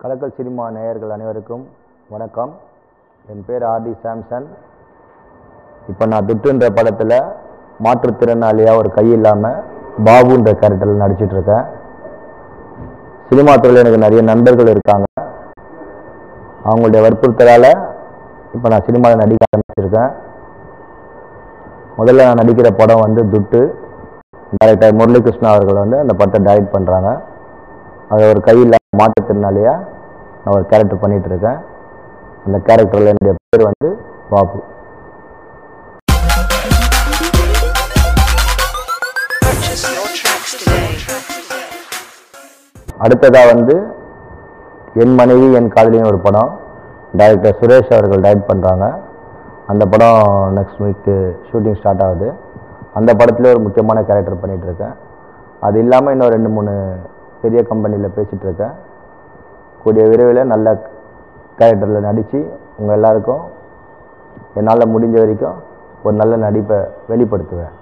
கலக்கல் cinema நேயர்கள் அனைவருக்கும் வணக்கம். என் பேர் ஆர்டி சாம்சன். இப்போ நான் துட்டுன்ற படத்தில் மாற்றுத்திறனாளியாக ஒரு கை இல்லாமல் பாபுன்ற கேரக்டரில் நடிச்சிட்ருக்கேன். சினிமா துறையில் எனக்கு நிறைய நண்பர்கள் இருக்காங்க. அவங்களுடைய வற்புறுத்தலால் இப்போ நான் சினிமாவில் நடிக்க ஆரம்பிச்சிருக்கேன். முதல்ல நான் நடிக்கிற படம் துட்டு. டைரக்டர் முரளிகிருஷ்ணா அவர்கள் அந்த படத்தை டைரக்ட் பண்ணுறாங்க. அது ஒரு கையில் மாற்றுத்திறனாளியாக நான் ஒரு கேரக்டர் பண்ணிகிட்டு இருக்கேன். அந்த கேரக்டரில் என்னுடைய பேர் பாபு. அடுத்ததாக என் மனைவி என் காதலின்னு ஒரு படம் டைரக்டர் சுரேஷ் அவர்கள் டைரக்ட் பண்ணுறாங்க. அந்த படம் நெக்ஸ்ட் வீக்கு ஷூட்டிங் ஸ்டார்ட் ஆகுது. அந்த படத்தில் ஒரு முக்கியமான கேரக்டர் பண்ணிகிட்ருக்கேன். அது இல்லாமல் இன்னும் 2-3 பெரிய கம்பெனியில் பேசிகிட்ருக்கேன். கூடிய விரைவில் நல்ல கேரக்டரில் நடித்து உங்கள் எல்லாருக்கும் என்னால் முடிஞ்ச வரைக்கும் ஒரு நல்ல நடிப்பை வெளிப்படுத்துவேன்.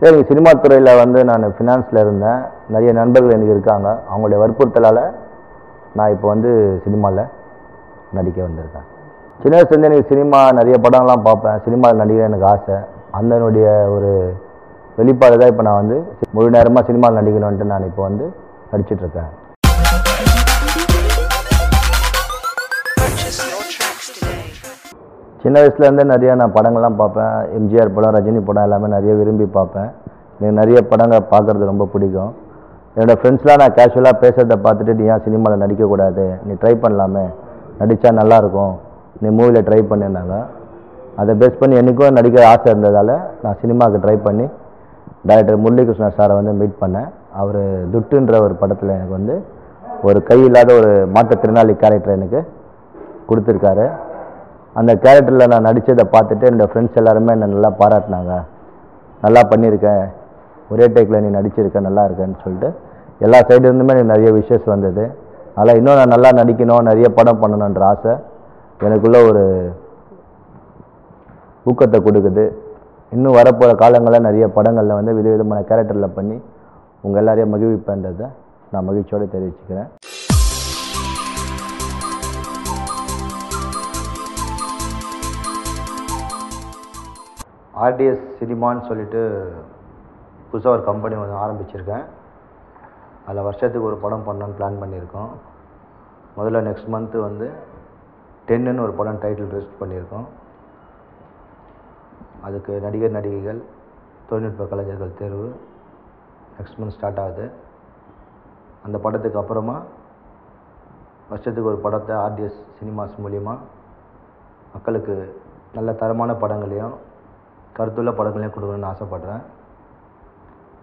சரி, சினிமா துறையில் நான் ஃபினான்ஸில் இருந்தேன். நிறைய நண்பர்கள் எனக்கு இருக்காங்க. அவங்களுடைய வற்புறுத்தலால் நான் இப்போ சினிமாவில் நடிக்க வந்திருக்கேன். சின்ன வயசுலேருந்து எனக்கு சினிமா நிறைய படங்கள்லாம் பார்ப்பேன். சினிமாவில் நடிக்க எனக்கு ஆசை. அதனுடைய ஒரு வெளிப்பாடு தான் இப்போ நான் முழு நேரமாக சினிமாவில் நடிக்கணுன்ட்டு நான் இப்போ நடிச்சிட்ருக்கேன். சின்ன வயசுலேருந்தே நிறையா நான் படங்கள்லாம் பார்ப்பேன். எம்ஜிஆர் படம், ரஜினி படம் எல்லாமே நிறைய விரும்பி பார்ப்பேன். எனக்கு நிறைய படங்கள் பார்க்குறது ரொம்ப பிடிக்கும். என்னோடய ஃப்ரெண்ட்ஸ்லாம் நான் கேஷுவலாக பேசுகிறத பார்த்துட்டு, நீ ஏன் சினிமாவில் நடிக்கக்கூடாது, நீ ட்ரை பண்ணலாமே, நடித்தா நல்லாயிருக்கும், நீ மூவியில் ட்ரை பண்ணியிருந்தாங்க. அதை பேஸ் பண்ணி எனக்கும் நடிக்க ஆசை இருந்ததால் நான் சினிமாவுக்கு ட்ரை பண்ணி டைரக்டர் முரளிகிருஷ்ணா சாரை மீட் பண்ணேன். அவர் துட்டுன்ற ஒரு படத்தில் எனக்கு ஒரு கை இல்லாத ஒரு மாற்றுத்திறனாளி கேரக்டர் எனக்கு கொடுத்துருக்காரு. அந்த கேரக்டரில் நான் நடித்ததை பார்த்துட்டு என்னோடய ஃப்ரெண்ட்ஸ் எல்லாருமே என்னை நல்லா பாராட்டினாங்க. நல்லா பண்ணியிருக்கேன், ஒரே டேக்கில் நீ நடிச்சிருக்க, நல்லா இருக்கேன்னு சொல்லிட்டு எல்லா சைடுலேருந்துமே எனக்கு நிறைய விஷஸ் வந்தது. அதனால் இன்னும் நான் நல்லா நடிக்கணும், நிறைய படம் பண்ணணுன்ற ஆசை எனக்குள்ள ஒரு ஊக்கத்தை கொடுக்குது. இன்னும் வரப்போகிற காலங்களில் நிறைய படங்களில் விதவிதமான கேரக்டரில் பண்ணி உங்கள் எல்லாரையும் மகிழ்விப்பேன்றதை நான் மகிழ்ச்சியோடு தெரிவிச்சுக்கிறேன். ஆர்டிஎஸ் சினிமான்னு சொல்லிட்டு புதுசாக ஒரு கம்பெனி ஆரம்பிச்சிருக்கேன். அதில் வருஷத்துக்கு ஒரு படம் பண்ணணுன்னு பிளான் பண்ணியிருக்கோம். முதல்ல நெக்ஸ்ட் மந்த்து 10ன்னு ஒரு படம் டைட்டில் ரிஜிஸ்டர் பண்ணியிருக்கோம். அதுக்கு நடிகர் நடிகைகள், தொழில்நுட்ப கலைஞர்கள் தேர்வு நெக்ஸ்ட் மந்த் ஸ்டார்ட் ஆகுது. அந்த படத்துக்கு அப்புறமா வருஷத்துக்கு ஒரு படத்தை ஆர்டிஎஸ் சினிமாஸ் மூலிமா மக்களுக்கு நல்ல தரமான படங்களையும் கருத்துள்ள படங்களையும் கொடுக்கணும்னு ஆசைப்பட்றேன்.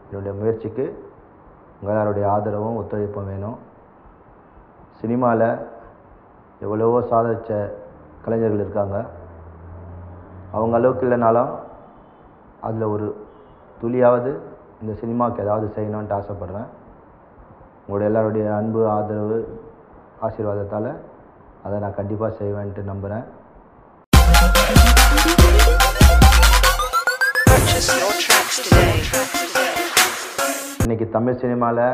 என்னுடைய முயற்சிக்கு உங்கள் எல்லாருடைய ஆதரவும் ஒத்துழைப்பும் வேணும். சினிமாவில் எவ்வளவோ சாதித்த கலைஞர்கள் இருக்காங்க. அவங்க அளவுக்கு இல்லைனாலும் அதில் ஒரு துளியாவது இந்த சினிமாவுக்கு ஏதாவது செய்யணுன்ட்டு ஆசைப்பட்றேன். உங்களுடைய எல்லாருடைய அன்பு, ஆதரவு, ஆசீர்வாதத்தால் அதை நான் கண்டிப்பாக செய்வேன்ட்டு நம்புகிறேன். இன்றைக்கி தமிழ் சினிமாவில்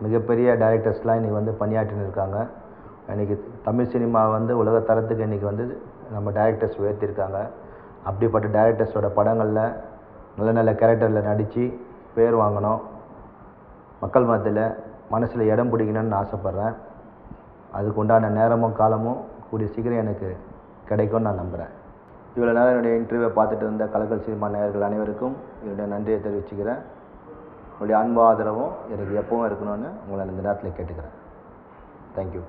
மிகப்பெரிய டைரக்டர்ஸ்லாம் இன்றைக்கி பணியாற்றின்னு இருக்காங்க. இன்றைக்கி தமிழ் சினிமா உலக தரத்துக்கு இன்றைக்கி நம்ம டைரக்டர்ஸ் உயர்த்தியிருக்காங்க. அப்படிப்பட்ட டைரக்டர்ஸோட படங்களில் நல்ல நல்ல கேரக்டரில் நடித்து பேர் வாங்கணும், மக்கள் மத்தியில் மனசில் இடம் பிடிக்கணும்னு ஆசைப்பட்றேன். அதுக்கு உண்டான நேரமும் காலமும் கூடிய சீக்கிரம் எனக்கு கிடைக்கும்னு நான் நம்புகிறேன். இவ்வளோ நேரம் என்னுடைய இன்டர்வியூவை பார்த்துட்டு இருந்த கலக்கல் சினிமா நேயர்கள் அனைவருக்கும் என்னுடைய நன்றியை தெரிவிச்சுக்கிறேன். உங்களுடைய அன்பு ஆதரவும் எனக்கு எப்பவும் இருக்கணும்னு உங்களை இந்த நேரத்தில் கேட்டுக்கிறேன். தேங்க்யூ.